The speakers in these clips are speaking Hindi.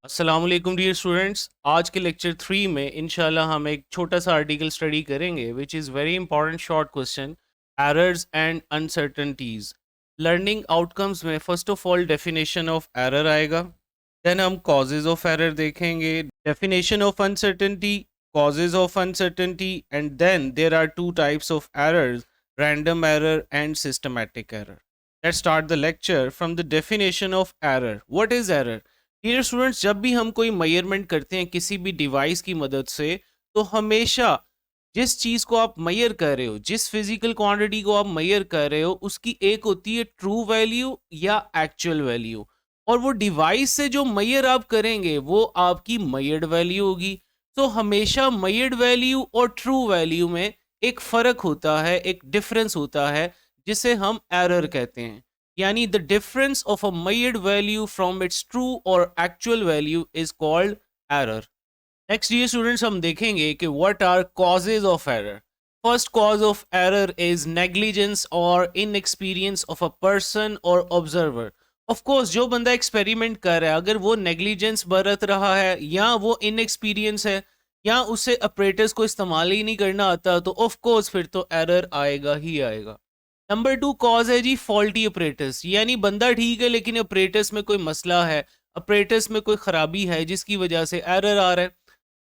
अस्सलामुअलैकुम डियर स्टूडेंट्स। आज के लेक्चर 3 में इंशाल्लाह हम एक छोटा सा आर्टिकल स्टडी करेंगे which is very important short question, errors and uncertainties. Learning outcomes में first of all definition of error आएगा, देन हम कॉजेज ऑफ एरर देखेंगे, definition of uncertainty, causes of uncertainty, and then there are two types of errors, random error and systematic error. Let's start the lecture from the definition of error. What is error? Dear students, जब भी हम कोई मेजरमेंट करते हैं किसी भी डिवाइस की मदद से, तो हमेशा जिस चीज़ को आप मेजर कर रहे हो, जिस फिजिकल क्वांटिटी को आप मेजर कर रहे हो, उसकी एक होती है ट्रू वैल्यू या एक्चुअल वैल्यू, और वो डिवाइस से जो मेजर आप करेंगे वो आपकी मेजर्ड वैल्यू होगी। तो हमेशा मेजर्ड वैल्यू और ट्रू वैल्यू में एक फ़र्क होता है, एक डिफरेंस होता है, जिसे हम एरर कहते हैं। यानी the difference of a measured value from its true और actual value is called error. Next ये स्टूडेंट्स हम देखेंगे कि what are causes of error. First cause of error is negligence और इनएक्सपीरियंस ऑफ अ पर्सन और ऑब्जर्वर। ऑफ कोर्स जो बंदा एक्सपेरिमेंट कर रहा है, अगर वो नेग्लिजेंस बरत रहा है या वो इनएक्सपीरियंस है या उसे ऑपरेटर्स को इस्तेमाल ही नहीं करना आता, तो ऑफ कोर्स फिर तो एरर आएगा ही आएगा। नंबर 2 कॉज है जी फॉल्टी ऑपरेटर्स, यानी बंदा ठीक है लेकिन ऑपरेटर्स में कोई मसला है, ऑपरेटर्स में कोई खराबी है जिसकी वजह से एरर आ रहा है।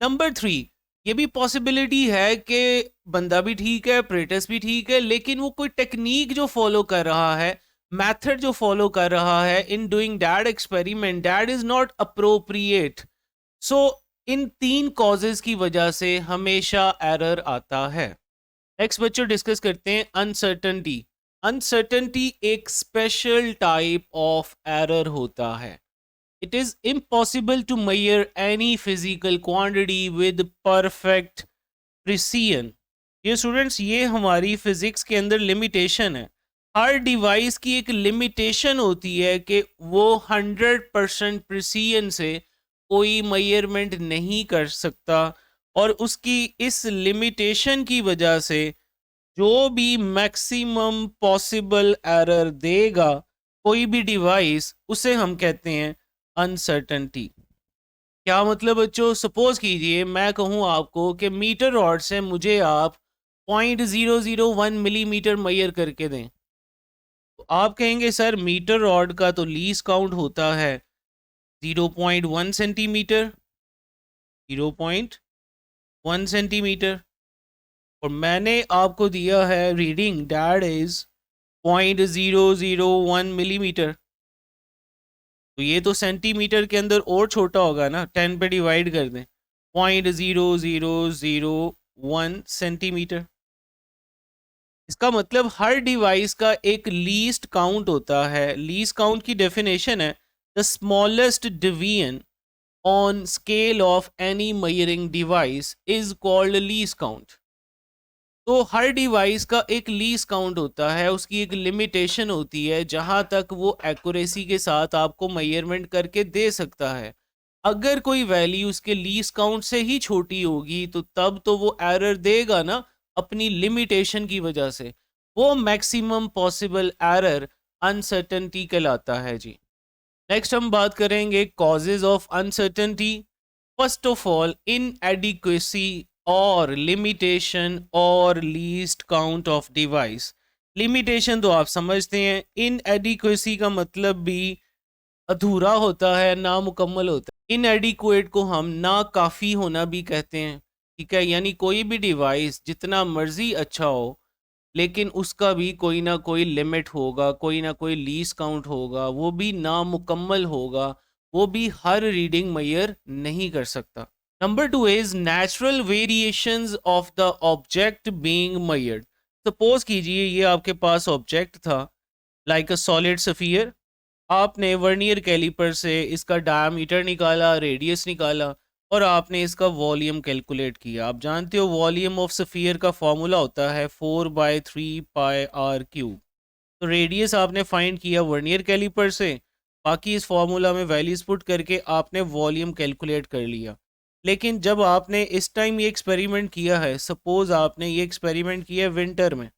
नंबर 3 ये भी पॉसिबिलिटी है कि बंदा भी ठीक है, ऑपरेटर्स भी ठीक है, लेकिन वो कोई टेक्निक जो फॉलो कर रहा है, मेथड जो फॉलो कर रहा है in doing that experiment, that is not appropriate. So in तीन कॉजेज की वजह से हमेशा एरर आता है। नेक्स्ट बच्चों डिस्कस करते हैं अनसर्टनिटी। अनसर्टनिटी एक स्पेशल टाइप ऑफ एरर होता है। It is impossible to measure any physical quantity with perfect precision. ये स्टूडेंट्स, ये हमारी फिजिक्स के अंदर लिमिटेशन है। हर डिवाइस की एक लिमिटेशन होती है कि वो 100% प्रिसीजन से कोई मेजरमेंट नहीं कर सकता, और उसकी इस लिमिटेशन की वजह से जो भी मैक्सिमम पॉसिबल एरर देगा कोई भी डिवाइस, उसे हम कहते हैं अनसर्टनिटी। क्या मतलब बच्चों? सपोज कीजिए मैं कहूँ आपको कि मीटर रॉड से मुझे आप 0.001 मिलीमीटर मेजर करके दें, तो आप कहेंगे सर मीटर रॉड का तो लीस्ट काउंट होता है 0.1 सेंटीमीटर, 0.1 सेंटीमीटर, और मैंने आपको दिया है रीडिंग दैट इज 0.001 मिलीमीटर। तो ये तो सेंटीमीटर के अंदर और छोटा होगा ना, 10 पे डिवाइड कर दें, 0.0001 सेंटीमीटर। इसका मतलब हर डिवाइस का एक लीस्ट काउंट होता है। लीस्ट काउंट की डेफिनेशन है the smallest division on scale of any measuring device is called least count. तो हर डिवाइस का एक लीज काउंट होता है, उसकी एक लिमिटेशन होती है जहां तक वो एक्यूरेसी के साथ आपको मेजरमेंट करके दे सकता है। अगर कोई वैल्यू उसके लीज काउंट से ही छोटी होगी तो तब तो वो एरर देगा ना, अपनी लिमिटेशन की वजह से। वो मैक्सिमम पॉसिबल एरर अनसर्टेनिटी कहलाता है जी। नेक्स्ट हम बात करेंगे causes of uncertainty. First of all inadequacy और लिमिटेशन और least count of device. Limitation तो आप समझते हैं, इनएडिक्वेसी का मतलब भी अधूरा होता है, नामुकम्मल होता है। इनएडिक्वेट को हम ना काफ़ी होना भी कहते हैं, ठीक है। यानी कोई भी डिवाइस जितना मर्जी अच्छा हो, लेकिन उसका भी कोई ना कोई लिमिट होगा, कोई ना कोई लीज काउंट होगा, वो भी नामुकम्मल होगा, वो भी हर रीडिंग मेजर नहीं कर सकता। Number 2 is natural variations of the object being measured. Suppose कीजिए ये आपके पास ऑब्जेक्ट था लाइक अ सॉलिड सफियर, आपने वर्नियर कैलिपर से इसका डायमीटर निकाला, रेडियस निकाला, और आपने इसका वॉल्यूम कैलकुलेट किया। आप जानते हो वॉल्यूम ऑफ सफियर का फॉर्मूला होता है 4/3πr³। तो रेडियस आपने फाइंड किया वर्नियर कैलिपर से, बाकी इस फॉर्मूला में वैल्यूज पुट करके आपने वॉल्यूम कैलकुलेट कर लिया। लेकिन जब आपने इस टाइम ये एक्सपेरिमेंट किया है, सपोज आपने ये एक्सपेरिमेंट किया विंटर में,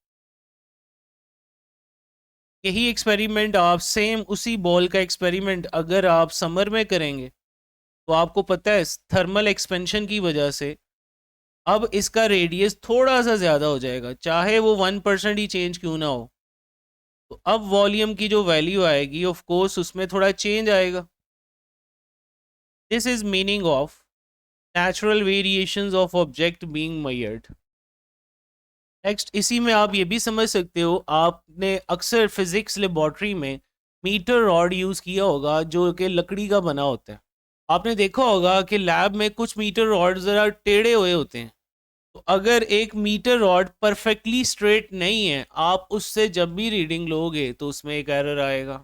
यही एक्सपेरिमेंट आप सेम उसी बॉल का एक्सपेरिमेंट अगर आप समर में करेंगे तो आपको पता है थर्मल एक्सपेंशन की वजह से अब इसका रेडियस थोड़ा सा ज़्यादा हो जाएगा, चाहे वो 1% ही चेंज क्यों ना हो। तो अब वॉल्यूम की जो वैल्यू आएगी ऑफ कोर्स उसमें थोड़ा चेंज आएगा। This is meaning of natural variations of object being measured. Next, इसी में आप ये भी समझ सकते हो, आपने अक्सर फिजिक्स लेबॉर्ट्री में मीटर रॉड यूज़ किया होगा जो कि लकड़ी का बना होता है। आपने देखा होगा कि लैब में कुछ मीटर रॉड ज़रा टेढ़े हुए होते हैं। तो अगर एक मीटर रॉड परफेक्टली स्ट्रेट नहीं है, आप उससे जब भी रीडिंग लोगे तो उसमें एक एरर आएगा।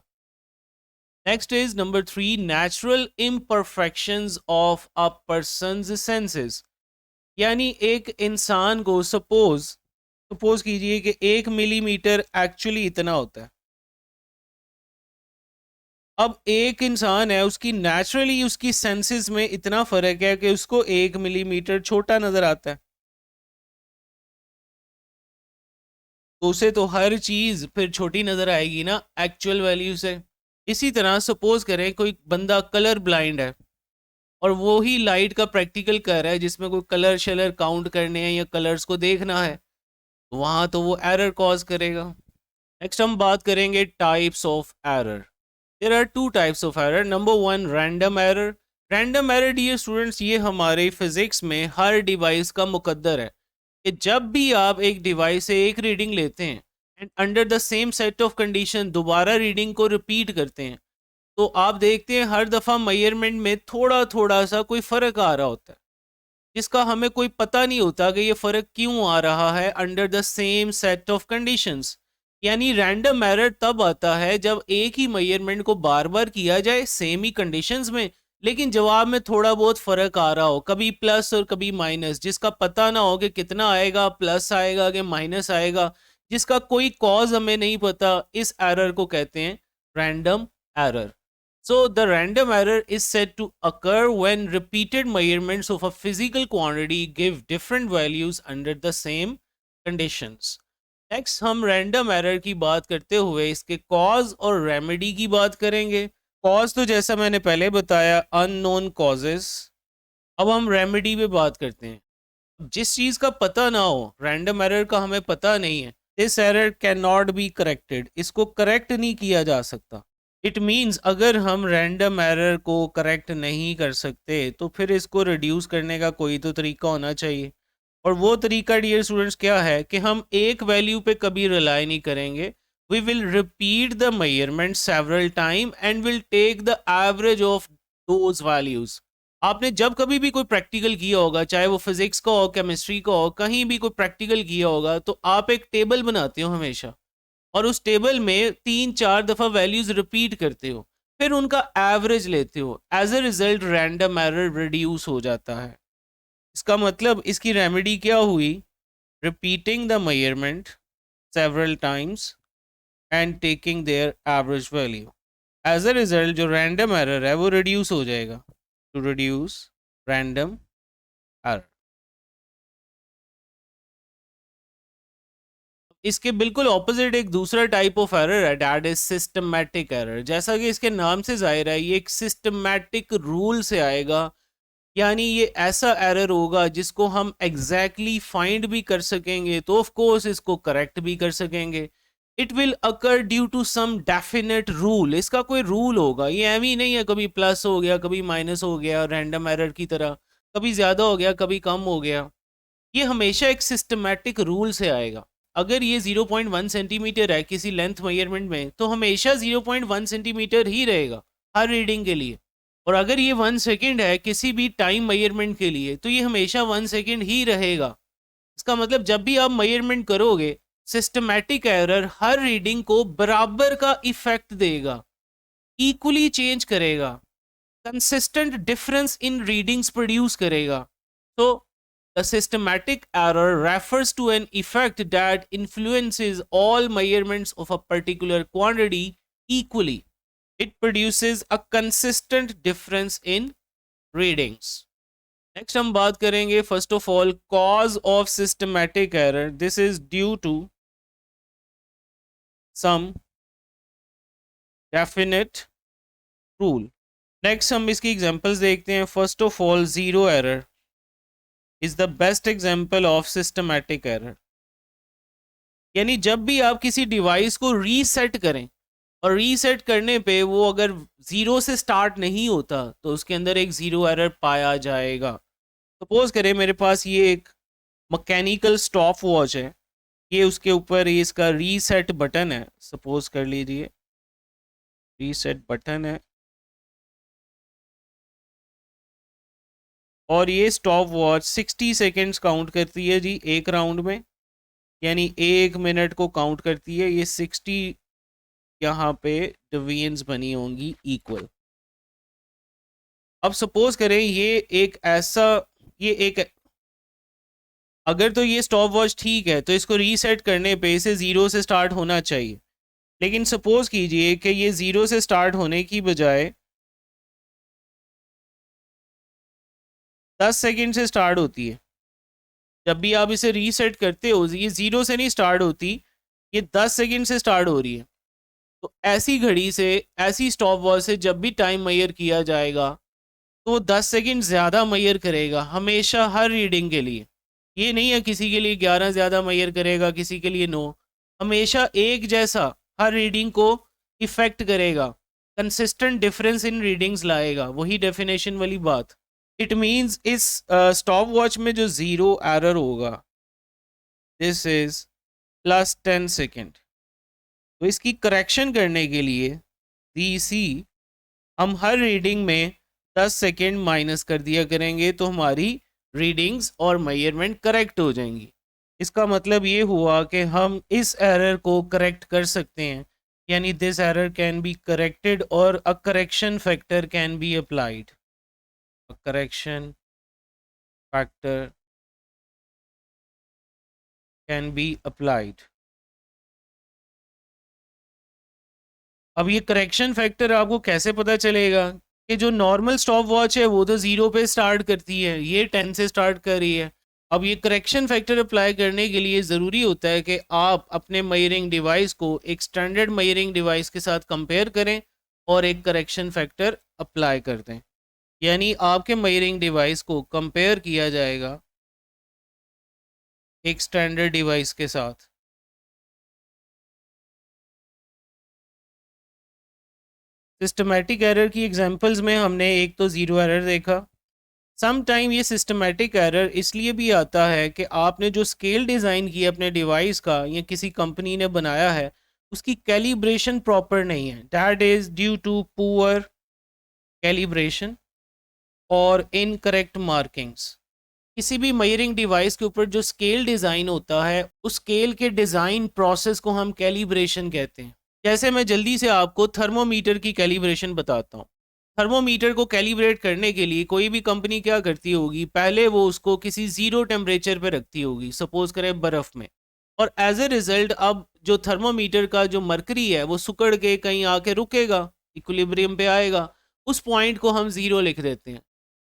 Next is number 3, natural imperfections of a persons senses. यानी एक इंसान को सपोज कीजिए कि 1 मिलीमीटर एक्चुअली इतना होता है। अब एक इंसान है, उसकी नेचुरली उसकी सेंसेस में इतना फर्क है कि उसको 1 मिलीमीटर छोटा नजर आता है, तो उसे तो हर चीज फिर छोटी नजर आएगी ना एक्चुअल वैल्यू से। इसी तरह सपोज करें कोई बंदा कलर ब्लाइंड है और वो ही लाइट का प्रैक्टिकल कर रहा है जिसमें कोई कलर शलर काउंट करने हैं या कलर्स को देखना है, वहां तो वो एरर कॉज करेगा। नेक्स्ट हम बात करेंगे types of error. There are two types of error. Number 1, random error. Random error dear students, ये हमारे फिजिक्स में हर डिवाइस का मुकद्दर है कि जब भी आप एक डिवाइस से एक रीडिंग लेते हैं and under the same set of condition दोबारा रीडिंग को रिपीट करते हैं, तो आप देखते हैं हर दफ़ा मेजरमेंट में थोड़ा थोड़ा सा कोई फ़र्क आ रहा होता है, जिसका हमें कोई पता नहीं होता कि ये फ़र्क क्यों आ रहा है under the same set of conditions. यानी रैंडम एरर तब आता है जब एक ही मेजरमेंट को बार बार किया जाए सेम ही कंडीशंस में, लेकिन जवाब में थोड़ा बहुत फ़र्क आ रहा हो, कभी प्लस और कभी माइनस, जिसका पता ना हो कि कितना आएगा, प्लस आएगा कि माइनस आएगा, जिसका कोई कॉज हमें नहीं पता। इस एरर को कहते हैं random error. So the random error is said to occur when repeated measurements of a physical quantity give different values under the same conditions. Next हम random error की बात करते हुए इसके cause और remedy की बात करेंगे। Cause तो जैसा मैंने पहले बताया unknown causes। अब हम remedy पे बात करते हैं। जिस चीज़ का पता ना हो, random error का हमें पता नहीं है, this error cannot be corrected, इसको correct नहीं किया जा सकता। इट मीन्स अगर हम रैंडम एरर को करेक्ट नहीं कर सकते तो फिर इसको रिड्यूस करने का कोई तो तरीका होना चाहिए। और वो तरीका डियर स्टूडेंट्स क्या है कि हम एक वैल्यू पे कभी रिलाई नहीं करेंगे। We will repeat the measurement several time and will take the average of those values. आपने जब कभी भी कोई प्रैक्टिकल किया होगा, चाहे वो फिजिक्स का हो, केमिस्ट्री का हो, कहीं भी कोई प्रैक्टिकल किया होगा, तो आप एक टेबल बनाते हो हमेशा और उस टेबल में 3-4 दफ़ा वैल्यूज रिपीट करते हो, फिर उनका एवरेज लेते हो। As a result random error reduce हो जाता है। इसका मतलब इसकी रेमेडी क्या हुई? Repeating the measurement several times and taking their average value. As a result जो रैंडम एरर है वो रिड्यूस हो जाएगा। To reduce random error. इसके बिल्कुल ऑपोजिट एक दूसरा टाइप ऑफ एरर है, दैट इज सिस्टमैटिक एरर। जैसा कि इसके नाम से जाहिर है, ये एक सिस्टमैटिक रूल से आएगा। यानी ये ऐसा एरर होगा जिसको हम एग्जैक्टली फाइंड भी कर सकेंगे तो ऑफ कोर्स इसको करेक्ट भी कर सकेंगे। It will occur due to some definite rule. इसका कोई रूल होगा, ये एम ही नहीं है कभी प्लस हो गया कभी माइनस हो गया रैंडम एरर की तरह, कभी ज़्यादा हो गया कभी कम हो गया। ये हमेशा एक सिस्टमैटिक रूल से आएगा। अगर ये 0.1 सेंटीमीटर है किसी लेंथ मेजरमेंट में, तो हमेशा 0.1 सेंटीमीटर ही रहेगा हर रीडिंग के लिए। और अगर ये 1 सेकेंड है किसी भी टाइम मेजरमेंट के लिए, तो ये हमेशा 1 सेकेंड ही रहेगा। इसका मतलब जब भी आप मेजरमेंट करोगे, सिस्टमैटिक एरर हर रीडिंग को बराबर का इफेक्ट देगा, इक्वली चेंज करेगा, consistent difference in readings produce करेगा। तो a systematic error refers to an effect that influences all measurements of a particular quantity equally. It produces a consistent difference in readings. Next हम बात करेंगे first of all cause of systematic error. This is due to some definite rule. Next हम इसकी एग्जांपल्स देखते हैं। First of all, zero error is the best example of systematic error. यानी जब भी आप किसी डिवाइस को रीसेट करें और रीसेट करने पे वो अगर जीरो से स्टार्ट नहीं होता तो उसके अंदर एक जीरो एरर पाया जाएगा। सपोज करें मेरे पास ये एक मैकेनिकल स्टॉप वॉच है, ये उसके ऊपर ये इसका रीसेट बटन है, सपोज कर लीजिए रीसेट बटन है, और ये स्टॉप वॉच 60 सेकेंड्स काउंट करती है जी एक राउंड में, यानी 1 मिनट को काउंट करती है। ये 60 यहाँ पे डिवीजन्स बनी होंगी इक्वल। अब सपोज करें ये एक ऐसा, ये एक, अगर तो ये स्टॉप वॉच ठीक है तो इसको रीसेट करने पे इसे ज़ीरो से स्टार्ट होना चाहिए, लेकिन सपोज कीजिए कि ये ज़ीरो से स्टार्ट होने की बजाय 10 सेकेंड से स्टार्ट होती है। जब भी आप इसे रीसेट करते हो ये ज़ीरो से नहीं स्टार्ट होती, ये 10 सेकेंड से स्टार्ट हो रही है। तो ऐसी घड़ी से, ऐसी स्टॉप वॉच से जब भी टाइम मेजर किया जाएगा तो वो 10 सेकेंड ज़्यादा मेजर करेगा हमेशा, हर रीडिंग के लिए। ये नहीं है किसी के लिए 11 ज़्यादा मेजर करेगा, किसी के लिए 9, हमेशा एक जैसा हर रीडिंग को इफेक्ट करेगा, कंसिस्टेंट डिफरेंस इन रीडिंग्स लाएगा। वही डेफिनेशन वाली बात। इट मीन्स इस स्टॉप वॉच में जो ज़ीरो एरर होगा दिस इज +10 सेकेंड। तो इसकी करेक्शन करने के लिए DC हम हर रीडिंग में 10 सेकेंड माइनस कर दिया करेंगे तो हमारी रीडिंग्स और मेजरमेंट करेक्ट हो जाएंगी। इसका मतलब ये हुआ कि हम इस एरर को करेक्ट कर सकते हैं, यानी this error can be corrected और a correction factor can be applied. Correction factor can be applied. अब ये करेक्शन फैक्टर आपको कैसे पता चलेगा कि जो नॉर्मल स्टॉप वॉच है वो तो ज़ीरो पे स्टार्ट करती है, ये 10 से स्टार्ट कर रही है। अब ये करेक्शन फैक्टर अप्लाई करने के लिए ज़रूरी होता है कि आप अपने मेजरिंग डिवाइस को एक स्टैंडर्ड मेजरिंग डिवाइस के साथ कंपेयर करें और एक करेक्शन फैक्टर अप्लाई कर दें। यानी आपके मेजरिंग डिवाइस को कंपेयर किया जाएगा एक स्टैंडर्ड डिवाइस के साथ। सिस्टमैटिक एरर की एग्जांपल्स में हमने एक तो ज़ीरो एरर देखा। सम टाइम ये सिस्टमैटिक एरर इसलिए भी आता है कि आपने जो स्केल डिज़ाइन किया अपने डिवाइस का या किसी कंपनी ने बनाया है उसकी कैलिब्रेशन प्रॉपर नहीं है। That is due to poor calibration और इनकरेक्ट मार्किंग्स। किसी भी मेजरिंग डिवाइस के ऊपर जो स्केल डिज़ाइन होता है उस स्केल के डिज़ाइन प्रोसेस को हम कैलिब्रेशन कहते हैं। जैसे मैं जल्दी से आपको थर्मोमीटर की कैलिब्रेशन बताता हूँ। थर्मोमीटर को कैलिब्रेट करने के लिए कोई भी कंपनी क्या करती होगी, पहले वो उसको किसी ज़ीरो टेम्परेचर पे रखती होगी, सपोज करें बर्फ़ में, और एज ए रिज़ल्ट अब जो थर्मोमीटर का जो मरकरी है वो सुकड़ के कहीं आके रुकेगा, इक्विलिब्रियम पे आएगा, उस पॉइंट को हम ज़ीरो लिख देते हैं।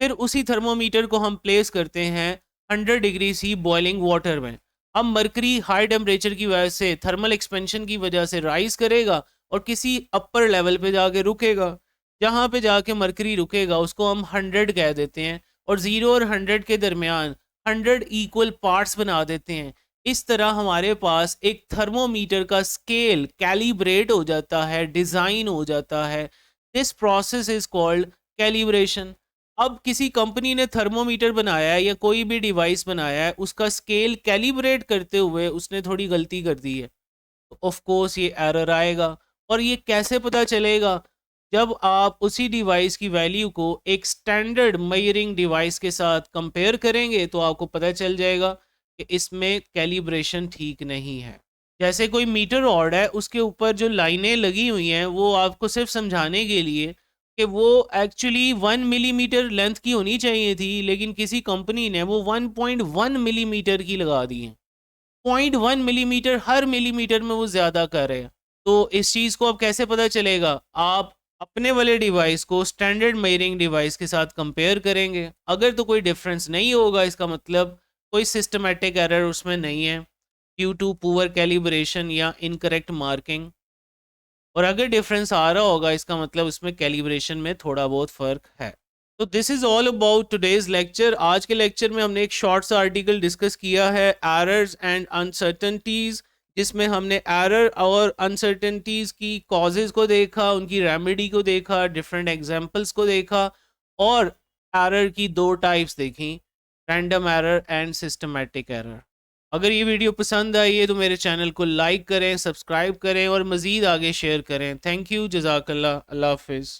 फिर उसी थर्मोमीटर को हम प्लेस करते हैं 100 डिग्री C बॉइलिंग वाटर में। अब मरकरी हाई टेम्परेचर की वजह से, थर्मल एक्सपेंशन की वजह से राइज करेगा और किसी अपर लेवल पे जाके रुकेगा। जहाँ पे जाके मरकरी रुकेगा उसको हम 100 कह देते हैं और 0 और 100 के दरमियान 100 इक्वल पार्ट्स बना देते हैं। इस तरह हमारे पास एक थर्मोमीटर का स्केल कैलिब्रेट हो जाता है, डिज़ाइन हो जाता है। This process is called calibration. अब किसी कंपनी ने थर्मोमीटर बनाया है या कोई भी डिवाइस बनाया है, उसका स्केल कैलिब्रेट करते हुए उसने थोड़ी गलती कर दी है, तो ऑफ कोर्स ये एरर आएगा। और ये कैसे पता चलेगा? जब आप उसी डिवाइस की वैल्यू को एक स्टैंडर्ड मेजरिंग डिवाइस के साथ कंपेयर करेंगे तो आपको पता चल जाएगा कि इसमें कैलिब्रेशन ठीक नहीं है। जैसे कोई मीटर रॉड है, उसके ऊपर जो लाइनें लगी हुई हैं वो आपको सिर्फ समझाने के लिए कि वो एक्चुअली 1 मिलीमीटर लेंथ की होनी चाहिए थी, लेकिन किसी कंपनी ने वो 1.1 मिलीमीटर की लगा दी है। 0.1 मिलीमीटर, हर मिलीमीटर में वो ज़्यादा कर रहे हैं। तो इस चीज़ को अब कैसे पता चलेगा? आप अपने वाले डिवाइस को स्टैंडर्ड मेजरिंग डिवाइस के साथ कंपेयर करेंगे। अगर तो कोई डिफरेंस नहीं होगा, इसका मतलब कोई सिस्टमैटिक एरर उसमें नहीं है ड्यू टू पुअर कैलिब्रेशन या इनकरेक्ट मार्किंग। और अगर डिफरेंस आ रहा होगा इसका मतलब उसमें कैलिब्रेशन में थोड़ा बहुत फ़र्क है। तो this is all about today's lecture. आज के लेक्चर में हमने एक शॉर्ट सा आर्टिकल डिस्कस किया है, एरर्स एंड अनसर्टनिटीज़, जिसमें हमने एरर और अनसर्टनिटीज़ की कॉजेज़ को देखा, उनकी रेमेडी को देखा, डिफरेंट एग्जांपल्स को देखा और एरर की दो टाइप्स देखी, random error and systematic error. अगर ये वीडियो पसंद आई है तो मेरे चैनल को लाइक करें, सब्सक्राइब करें और मज़ीद आगे शेयर करें। थैंक यू, जज़ाकल्लाह, अल्लाह हाफ़िज़।